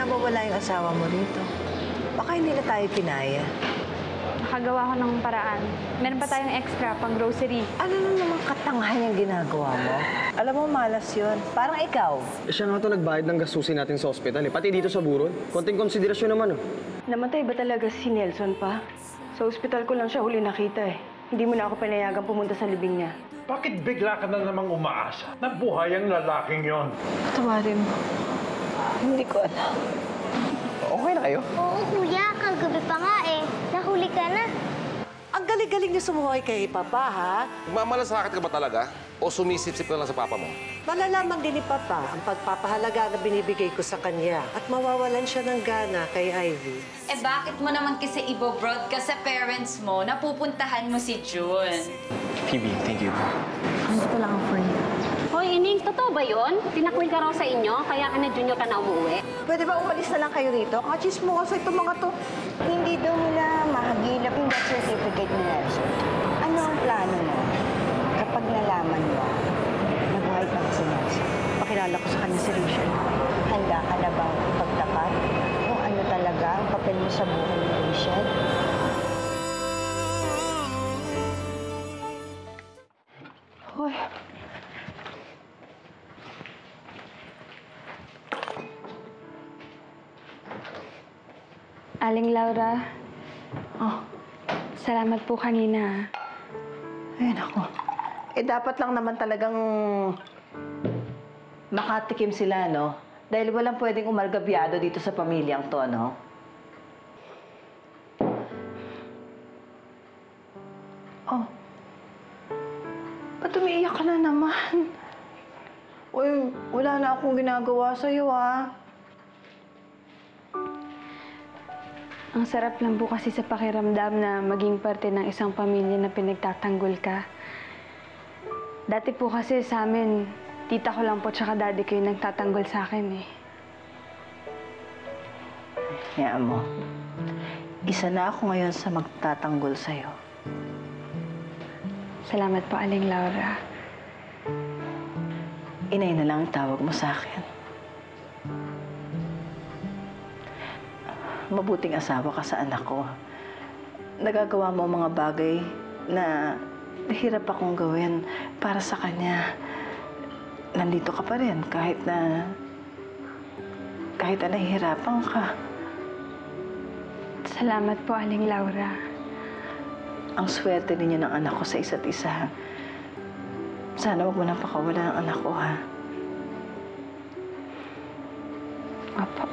nga mawala yung asawa mo rito? Baka hindi na tayo pinaya. Nakagawa ko ng paraan. Meron pa tayong extra pang grocery. Ano na naman katanghan yung ginagawa mo? Alam mo, malas yun. Parang ikaw. Eh siya nga ito nagbayad ng gastusin natin sa ospital eh. Pati dito sa burol. Konting konsiderasyon naman oh. Namatay ba talaga si Nelson pa? Sa ospital ko lang siya huli nakita eh. Hindi mo na ako pinayagan pumunta sa libing niya. Bakit bigla ka na namang umaasa? Nabuhay ang lalaking yon. Tawarin mo. Hindi ko alam. Okay na kayo? Oo, kuya. Kagabi pa nga eh. Nahuli ka na. Ang galing-galing niyo sumuhoy kay Papa, ha? Mamalasakit ka ba talaga? O sumisip-sip ka lang sa papa mo? Malalaman din ni Papa ang pagpapahalaga na binibigay ko sa kanya at mawawalan siya ng gana kay Ivy. Eh bakit mo naman kasi ibo-broadcast sa parents mo na pupuntahan mo si June? Phoebe, thank you. Ito lang for you. Hoy, Ining, totoo ba yun? Tinakwil ka raw sa inyo, kaya ka na junior ka na umuwi? Pwede ba umalis na lang kayo rito? Kachis mo kasi itong mga to. Hindi daw nila mahagilap yung death certificate ni Nelson. Ano ang plano mo? Kapag nalaman mo, nabuhay pa si Nelson. Pakilala ko sa kanya si Rachel. Handa ka na bang ipagtapat kung ano talaga ang papel mo sa buhay ni Rachel? Hoy. Aling Laura, salamat po kanina. Ay, nako. Eh, dapat lang naman talagang makatikim sila, no? Dahil walang pwedeng umalgabyado dito sa pamilyang to, no? Oh. Ba't umiiyak ka na naman? Uy, wala na akong ginagawa sa'yo, ah. Ang sarap lang po kasi sa pakiramdam na maging parte ng isang pamilya na pinagtatanggol ka. Dati po kasi sa amin, tita ko lang po tsaka daddy ko yung nagtatanggol sa akin eh. Hayaan mo. Isa na ako ngayon sa magtatanggol sa'yo. Salamat po, Aling Laura. Inay na lang ang tawag mo sa akin. Mabuting asawa ka sa anak ko. Nagagawa mo mga bagay na hirap akong gawin para sa kanya. Nandito ka pa rin kahit na nahihirapan ka. Salamat po, Aling Laura. Ang swerte ninyo ng anak ko sa isa't isa. Sana wag mo nang pakawala ng anak ko, ha? Opo.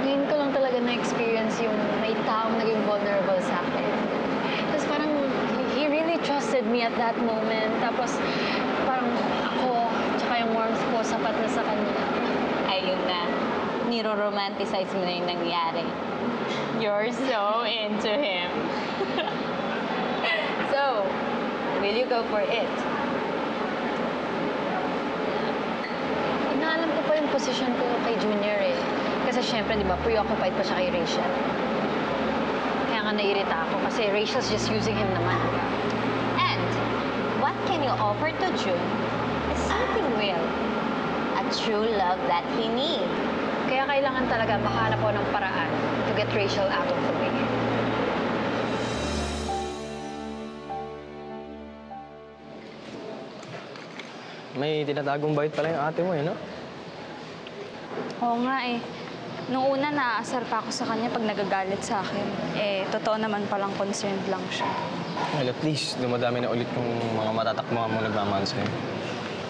Ngayon ko lang talaga na-experience yung may taong naging vulnerable sa akin. Tapos parang he really trusted me at that moment. Tapos parang ako, tsaka yung warmth ko, sapat na sa kanya. Ayun na, niro-romanticize mo na yung nangyari. You're so into him. So, will you go for it? Inaalam ko pa yung posisyon ko kay Junior eh. Kasi syempre, di ba, preoccupied pa siya kay Rachel. Kaya nga nairita ako kasi Rachel's just using him naman. And what can you offer to June is something real. A true love that he needs. Kaya kailangan talaga makahanap ko ng paraan to get Rachel out of the way. May tinatagong bait pala yung ate mo eh, no? Oo nga eh. Nung una, naaasar pa ako sa kanya pag nagagalit sa akin. Eh, totoo naman palang concerned lang siya. Well, at least dumadami na ulit yung mga matatakbuhan mo nagmamahal sa'yo.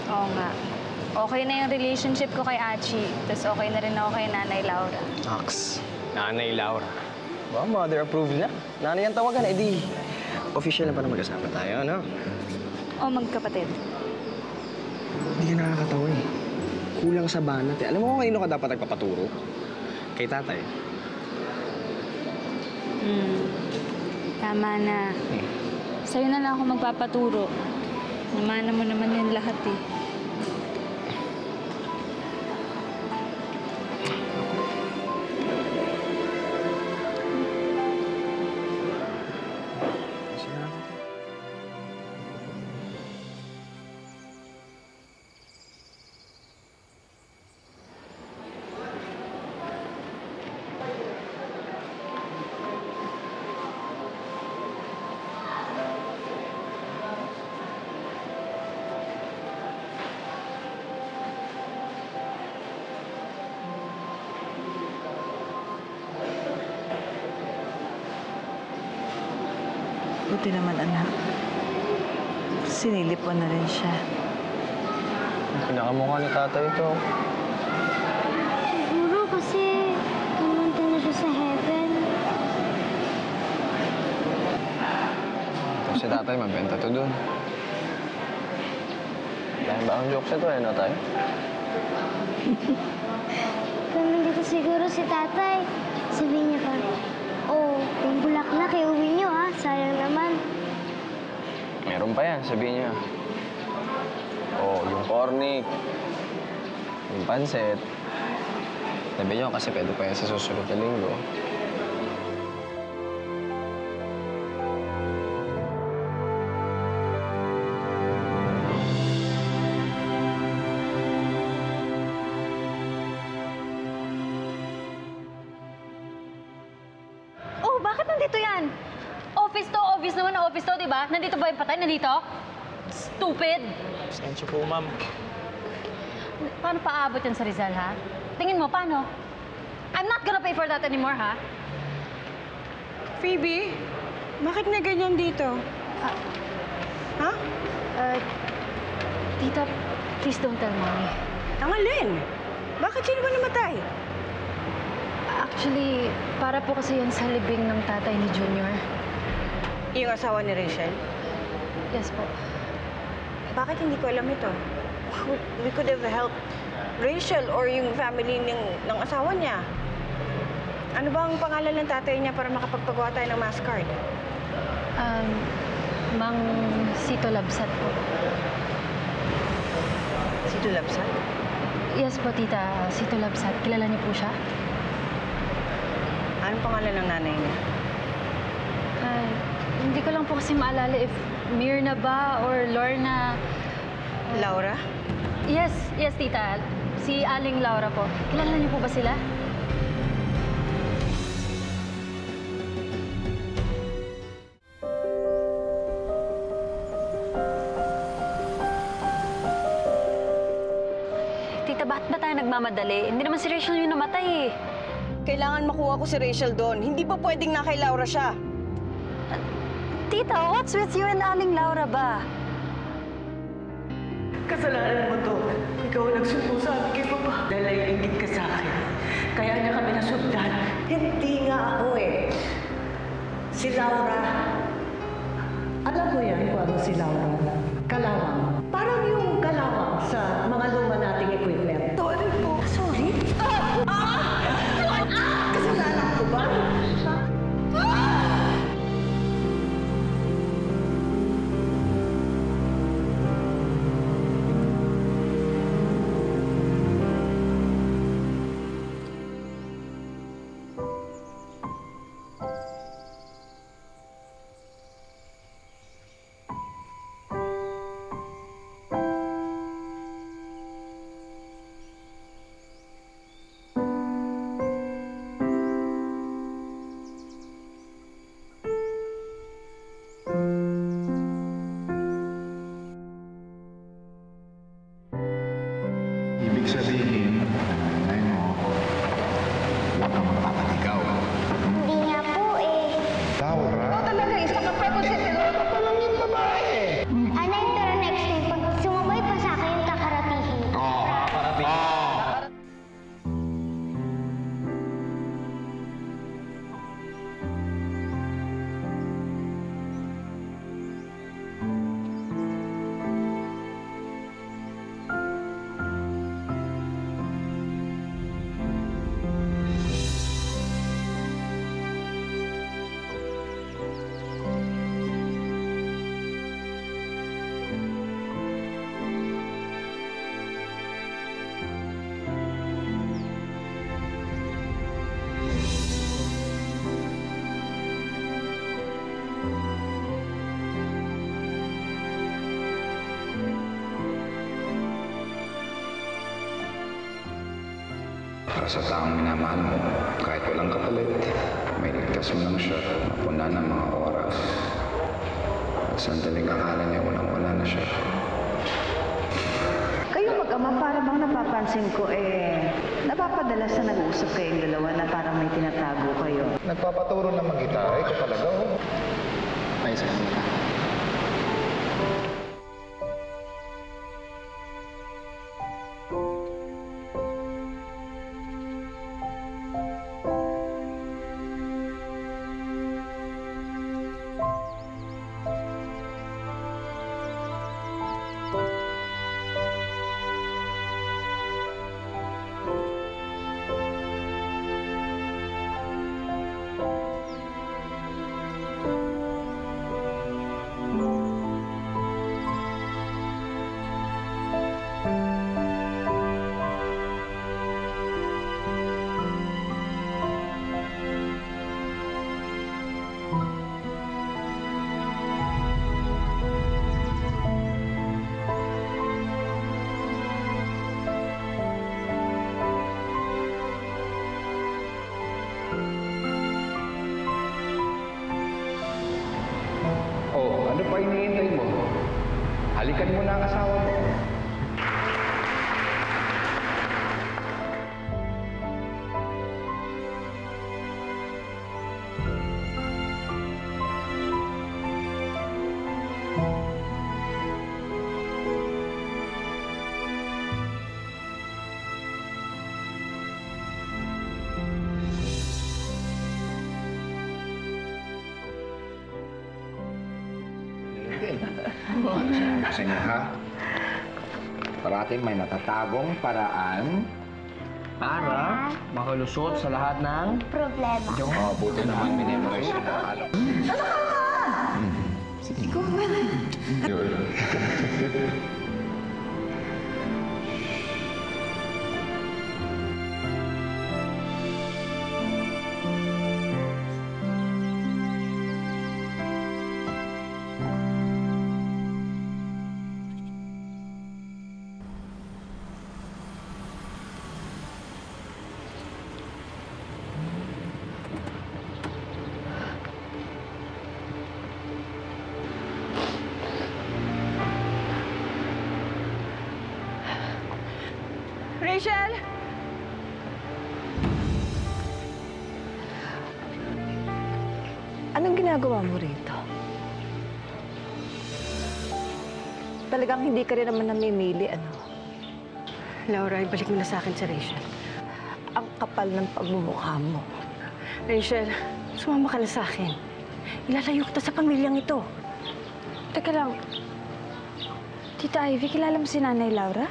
Oo nga. Okay na yung relationship ko kay Achi. Tapos okay na rin ako kay Nanay Laura. Aks, Nanay Laura. Ba, mother approved na. Nanay ang tawagan, edi official na pa na mag-asama tayo, ano? O magkapatid. Hindi ka nakakatawa eh. Kulang sa banat eh. Alam mo kung kanino ka dapat nagpapaturo? Kay tatay. Tama na. Sa'yo na lang ako magpapaturo. Namana mo naman yan lahat eh. Buti naman, anak. Sinilip mo na rin siya. Pinakamukha ni tatay ito. Siguro kasi pumunta na siya sa heaven. Si tatay, mabenta to dun. Dahil ba ang joke siya to eh, no, tay? Kung nandito siguro si tatay, sabihin niya pa, oh, yung bulaklak, iuwi niyo ha. Sayang naman. Meron pa yan, sabihin niya. Oh, yung cornic, yung pansit. Sabi niyo kasi pwede pa yan sa susunod na linggo. Oh, bakit nandito yan? Office to, obvious naman na office to, di ba? Nandito ba yung patay? Nandito? Stupid! Pasensya po, ma'am. Paano paabot yan sa Rizal, ha? Tingin mo, paano? I'm not gonna pay for that anymore, ha? Phoebe, bakit na ganyan dito? Ha? Tita, please don't tell Mommy. Tangalin! Bakit sino ba namatay? Actually, para po kasi yan sa libing ng tatay ni Junior. Yung asawa ni Rachel? Yes po. Bakit hindi ko alam ito? We could have helped Rachel or yung family ng asawa niya. Ano ba ang pangalan ng tatay niya para makapagpagawa tayo ng mass card? Mang Sito Labsat po. Sito Labsat? Yes po, Tita. Sito Labsat. Kilala niyo po siya? Anong pangalan ng nanay niya? Hindi ko lang po kasi maalala if Mirna ba or Lorna. Laura? Yes, Tita. Si Aling Laura po. Kilala niyo po ba sila? Tita, bakit ba tayo nagmamadali? Hindi naman si Rachel yung namatay eh. Kailangan makuha ko si Rachel doon. Hindi pa pwedeng na kay Laura siya. Tita, what's with you and Aling Laura ba? Kasalanan mo to. Ikaw ang nagsundo sa amin kay Papa. Dahil naiingit ka sa akin. Kaya niya kami nasundan. Hindi nga ako eh. Si Laura. Alam mo yan kung ano si Laura? Kalawang. Parang yung kalawang sa mga luma nating equipment. Sorry po. Sorry? Kasalanan ko ba? Ibig sabihin, nanay mo, huwag kang magpapaligaw. Hindi nga po eh. Laura? Talaga, isa ka pa si Laura pa lang yung babae. Anay, pero next time, pag sumabay pa sa akin, kakaratihin. para sa taong minamahal mo. Kahit walang kapalit, may ligtas mo lang siya, mapuna ng mga oras. At sandaling akala niya walang-wala na siya. Kayo mag-ama, para bang napapansin ko napapadalas na nag-uusap kayong dalawa na parang may tinatago kayo. Nagpapaturo ng mag-gitara, ikaw talaga, oh. Ay, sa kanila. Oh, ano pa iniintay mo? Halikan mo na ang asawa mo. Kasi nga, ha? Parating may natatagong paraan Para makalusot sa lahat ng... Problema. Oh, buti naman minimorize mo. Alam. Sige. Yun. Rachel! Anong ginagawa mo rito? Talagang hindi ka rin naman namimili, ano? Laura, ibalik mo na sa akin si Rachel. Ang kapal ng pagmumukha mo. Rachel, sumama ka na sa akin. Ilalayo kita sa pamilyang ito. Teka lang. Tita Ivy, kilala mo si Nanay Laura?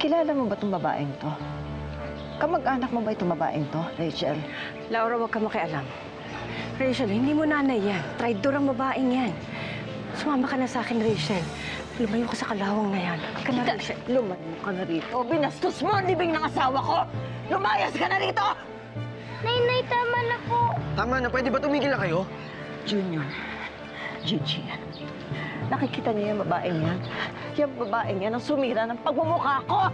Kilala mo ba itong babaeng to? Kamag-anak mo ba itong babaeng to, Rachel? Laura, huwag ka makialam. Rachel, hindi mo nanay yan. Traidor ang babaeng yan. Sumama ka na sa akin, Rachel. Lumayo ka sa kalawang na yan. Ka na, Rachel. Lumayo ka na rito. Binastos mo ang libing ng asawa ko! Lumayas ka na rito! Nay, tama na po. Tama na, pwede ba tumigil na kayo? Junior, Gigi, nakikita niyo yung babaeng yan? Yung babaeng yan ang sumira ng pagmumukha ko!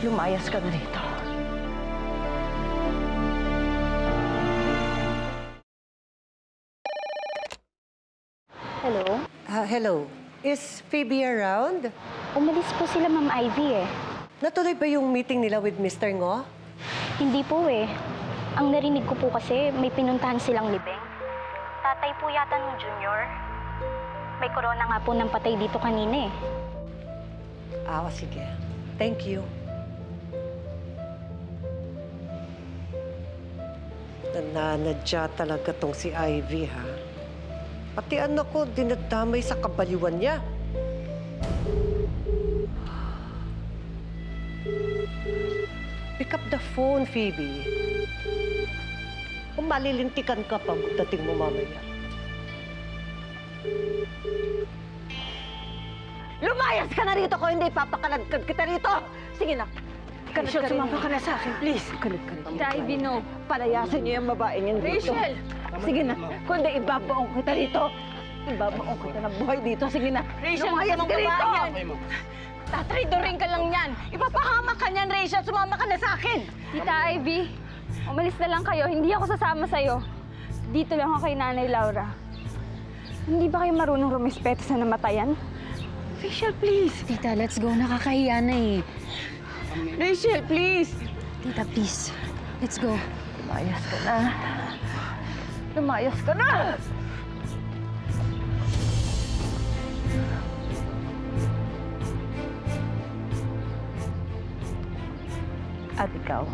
Lumayas ka na rito. Hello? Hello. Is Phoebe around? Umalis po sila, Ma'am Ivy eh. Natuloy ba yung meeting nila with Mr. Ngo? Hindi po eh. Ang narinig ko po kasi may pinuntahan silang libing. Tatay po yata ng Junior. May corona nga po ng patay dito kanina eh. Sige. Thank you. Nananadya talaga tong si Ivy, ha? Pati anak ko, dinadamay sa kabaliwan niya. Pick up the phone, Phoebe. Kung malilintikan ka pa, dating mo mamaya. Lumayas ka na rito ko, hindi papakalagkad kita rito! Sige na. Rachel, sumama ka na sa akin, please. Kalit ka rito. Tita Ivy, no. Palayasin niyo yung babaeng yan dito. Rachel! Sige na. Kundi ibabaong kita rito. Ibabaon kita ng buhay dito. Sige na. Rachel, lumayas ka rito! Tatraidorin ka lang yan. Ipapahamak ka niyan, Rachel. Sumama ka na sa akin. Tita Ivy, umalis na lang kayo. Hindi ako sasama sa'yo. Dito lang ako kay Nanay Laura. Hindi ba kayo marunong rumispeto sa namatayan? Rachel, please. Tita, let's go. Nakakahiya na eh. Rachel, please. Tita, please. Let's go. Lumayas ka na. Lumayas ka na! At ikaw,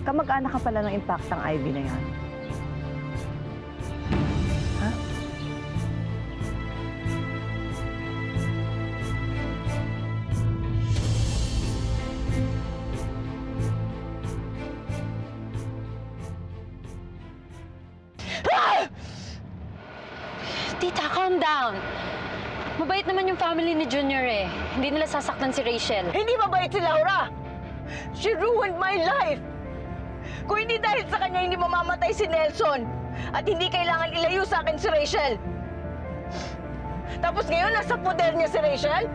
kamag-anak ka pala ng impactang Ivy na yan. Ha? Tita, calm down. Mabait naman yung family ni Junior eh. Hindi nila sasaktan si Rachel. Hindi mabait si Laura! She ruined my life! Kung hindi dahil sa kanya, hindi mamamatay si Nelson. At hindi kailangan ilayo sa akin si Rachel. Tapos ngayon, nasa poder niya si Rachel?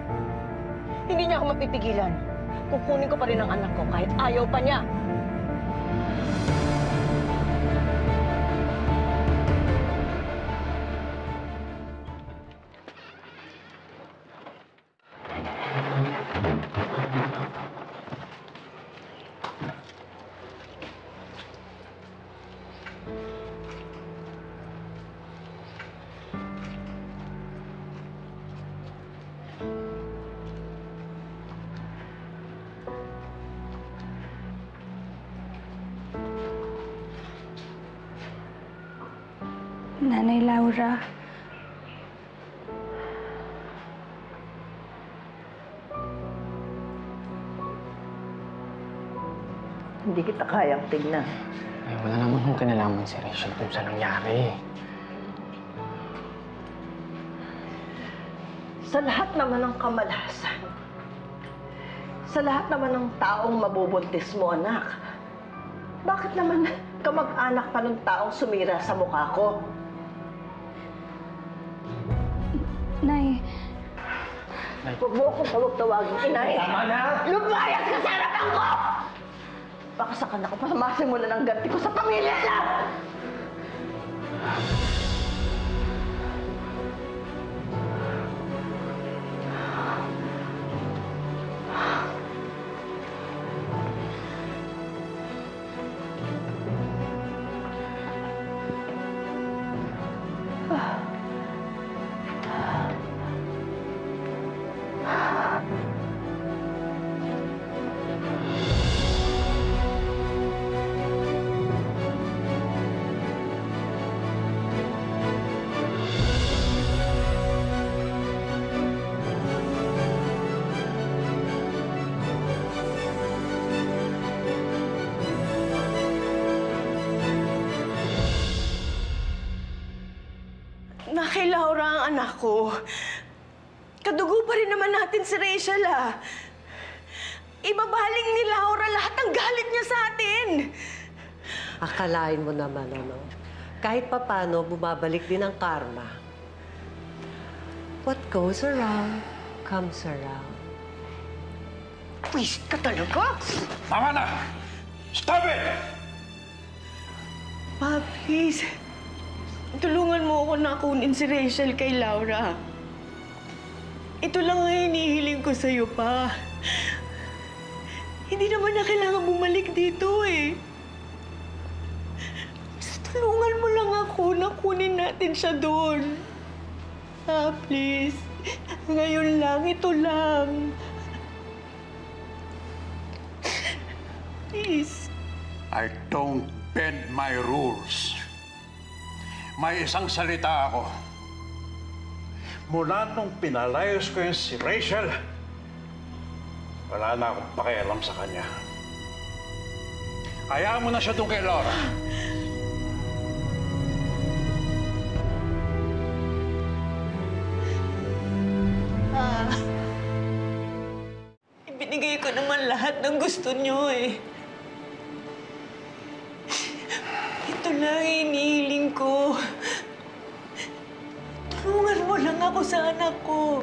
Hindi niya ako mapipigilan. Kukunin ko pa rin ang anak ko kahit ayaw pa niya. Nanay Laura. Hindi kita kayang tignan. Ay, wala naman kung kinalaman si Rachel kung saan nangyari. Sa lahat naman ng kamalasan, sa lahat naman ng taong mabubuntis mo, anak, bakit naman kamag-anak pa ng taong sumira sa mukha ko? Nay. Huwag mo akong tawag-tawagin, inay. Tama na! Lumayas ka sa harapan ko! Baka sa kanak ko pasamasin mo na ng ganti ko sa pamilya niya! Na kay Laura ang anak ko. Kadugo pa rin naman natin si Rachel, ah. Ibabaling ni Laura lahat ng galit niya sa atin. Akalain mo naman, ano? Kahit papano, bumabalik din ang karma. What goes around, comes around. Pwis ka talaga! Tama na! Stop it! Pa, please. Tulungan mo ako na kunin si Rachel kay Laura. Ito lang ang hinihiling ko sa'yo, pa. Hindi naman na kailangan bumalik dito, eh. Tulungan mo lang ako na kunin natin siya doon. Ah, please. Ngayon lang, ito lang. Please. I don't bend my rules. May isang salita ako. Mula nung pinalayos ko yung si Rachel, wala na akong pakialam sa kanya. Hayaan mo na siya doon kay Laura. Ibinigay ko naman lahat ng gusto niyo, eh. Ito lang hinihiling ko. lang ako sa anak ko.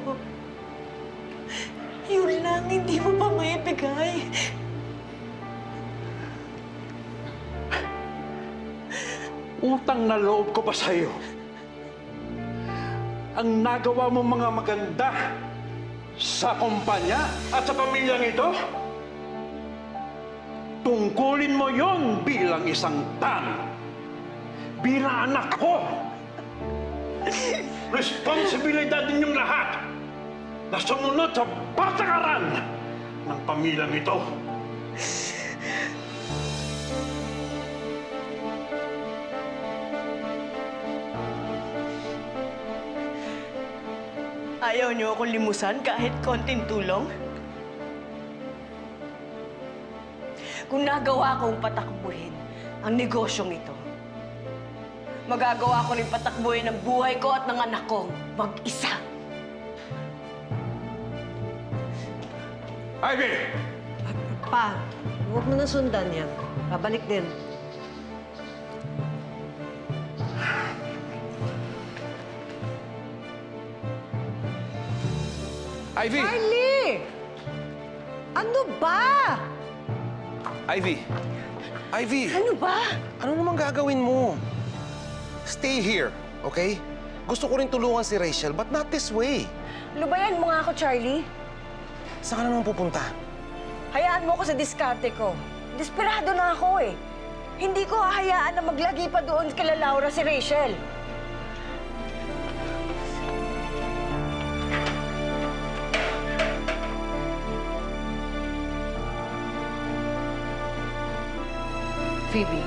Yun lang, hindi mo ba maibigay? Utang na loob ko pa sa'yo. Ang nagawa mo mga maganda sa kumpanya at sa pamilyang ito, tungkulin mo yon bilang isang tan. Bilang anak ko. Responsibilidad ninyong lahat na sumunod sa patakaran ng pamilyang ito. Ayaw niyo akong limusan kahit konting tulong? Kung nagawa kong patakbuhin ang negosyong ito, magagawa ko rin patakbuhin ang buhay ko at ng anak ko mag-isa. Ivy! Pa, huwag mo na sundan yan. Babalik din. Ivy! Charlie! Ano ba? Ivy! Ivy! Ano ba? Ano naman gagawin mo? Stay here, okay? Gusto ko rin tulungan si Rachel, but not this way. Lubayan mo nga ako, Charlie. Saan ka na naman pupunta? Hayaan mo ako sa diskarte ko. Desperado na ako eh. Hindi ko hahayaan na maglagi pa doon kila Laura si Rachel. Phoebe.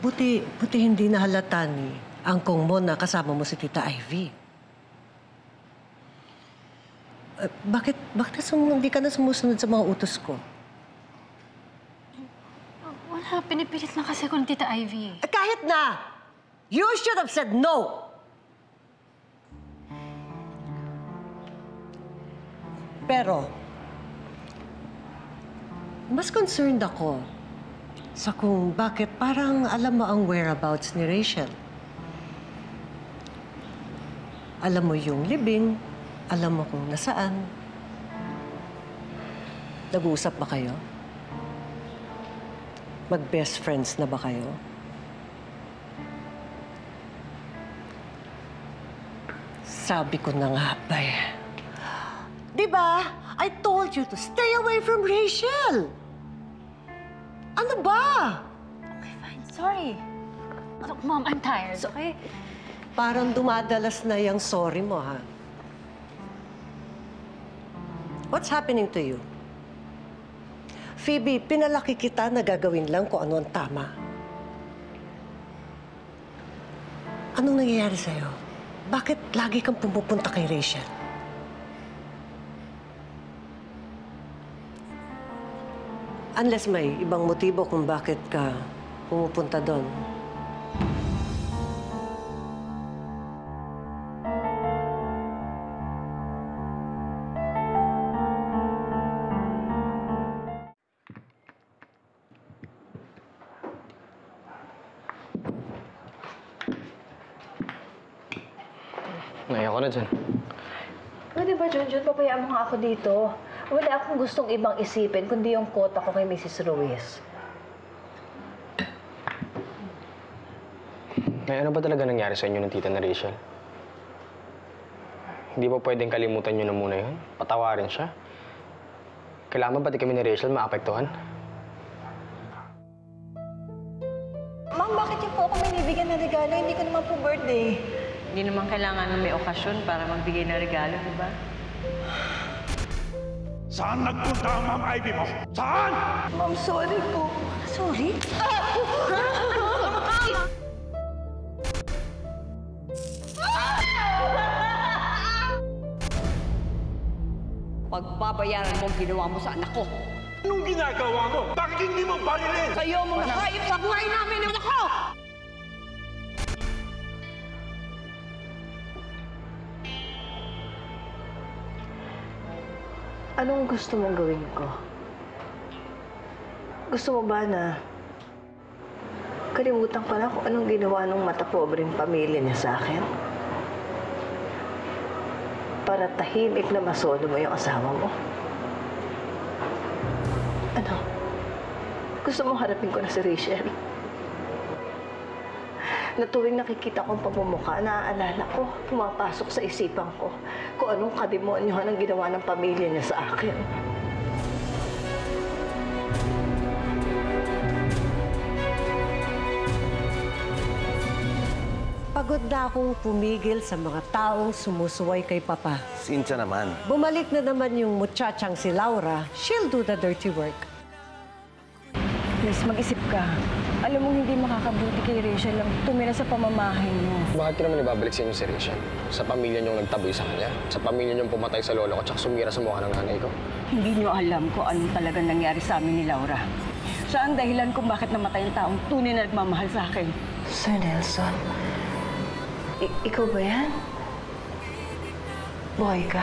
Buti hindi nahalata ni angkong mo na kasama mo si Tita Ivy. Bakit hindi ka na sumusunod sa mga utos ko? Wala, pinipilit lang kasi ako ng Tita Ivy. Kahit na! You should have said no! Pero, mas concerned ako sa kung bakit parang alam mo ang whereabouts ni Rachel. Alam mo yung libing, alam mo kung nasaan. Nag-uusap ba kayo? Mag-best friends na ba kayo? Sabi ko na nga ba eh. Diba? I told you to stay away from Rachel. Ano ba? Okay, fine. Sorry. Look, Mom, I'm tired, okay? Parang dumadalas na yung sorry mo, ha? What's happening to you? Phoebe, pinalaki kita na gagawin lang kung ano ang tama. Anong nangyayari sa'yo? Bakit lagi kang pumupunta kay Rachel? Unless may ibang motibo kung bakit ka pumupunta doon. Naiyak ko na dyan. Pwede ba, Junjun, papayaan mo nga ako dito? Wala akong gustong ibang isipin kundi yung quote ako kay Mrs. Ruiz. May ano ba talaga nangyari sa inyo ng tita na Rachel? Hindi ba pwedeng kalimutan nyo na muna yun? Patawarin siya? Kailangan ba pati kami ni Rachel maapektuhan? Ma'am, bakit niyo po ako binibigyan ng regalo? Hindi ko naman po birthday. Hindi naman kailangan na may okasyon para magbigay ng regalo, di ba? Saan nagpunta ang Ma'am Ivy mo? Saan? Ma'am, sorry po. Sorry? Pagbabayaran mo ang ginawa mo sa anak ko. Anong ginagawa mo? Bakit hindi mo barilin? Kayo mga hayop sa buhay namin ng anak ko! Anong gusto mong gawin ko? Gusto mo ba na Kalimutan ko na kung anong ginawa ng matapobreng pamilya niya sa akin. Para tahimik na masolo mo yung asawa mo. Ano? Gusto mong harapin ko na si Rachel? Na tuwing nakikita kong pagmumukha, naaalala ko, pumapasok sa isipan ko kung anong kademonyohan ang ginawa ng pamilya niya sa akin. Pagod na akong pumigil sa mga taong sumusuway kay Papa. Cynthia naman. Bumalik na naman yung muchachang si Laura. She'll do the dirty work. Please, mag-isip ka. Alam mong hindi makakabuti kay Rachel ang tumira sa pamamahay mo. Bakit ko naman ibabalik sa inyo si Rachel? Sa pamilya niyong nagtaboy sa kanya? Sa pamilya niyong pumatay sa lolo ko tsaka sumira sa mukha ng nanay ko? Hindi niyo alam kung anong talagang nangyari sa amin ni Laura. Siya ang dahilan kung bakit namatay ang taong tunay na nagmamahal sa akin. Sir Nelson, ikaw ba yan? Buhay ka?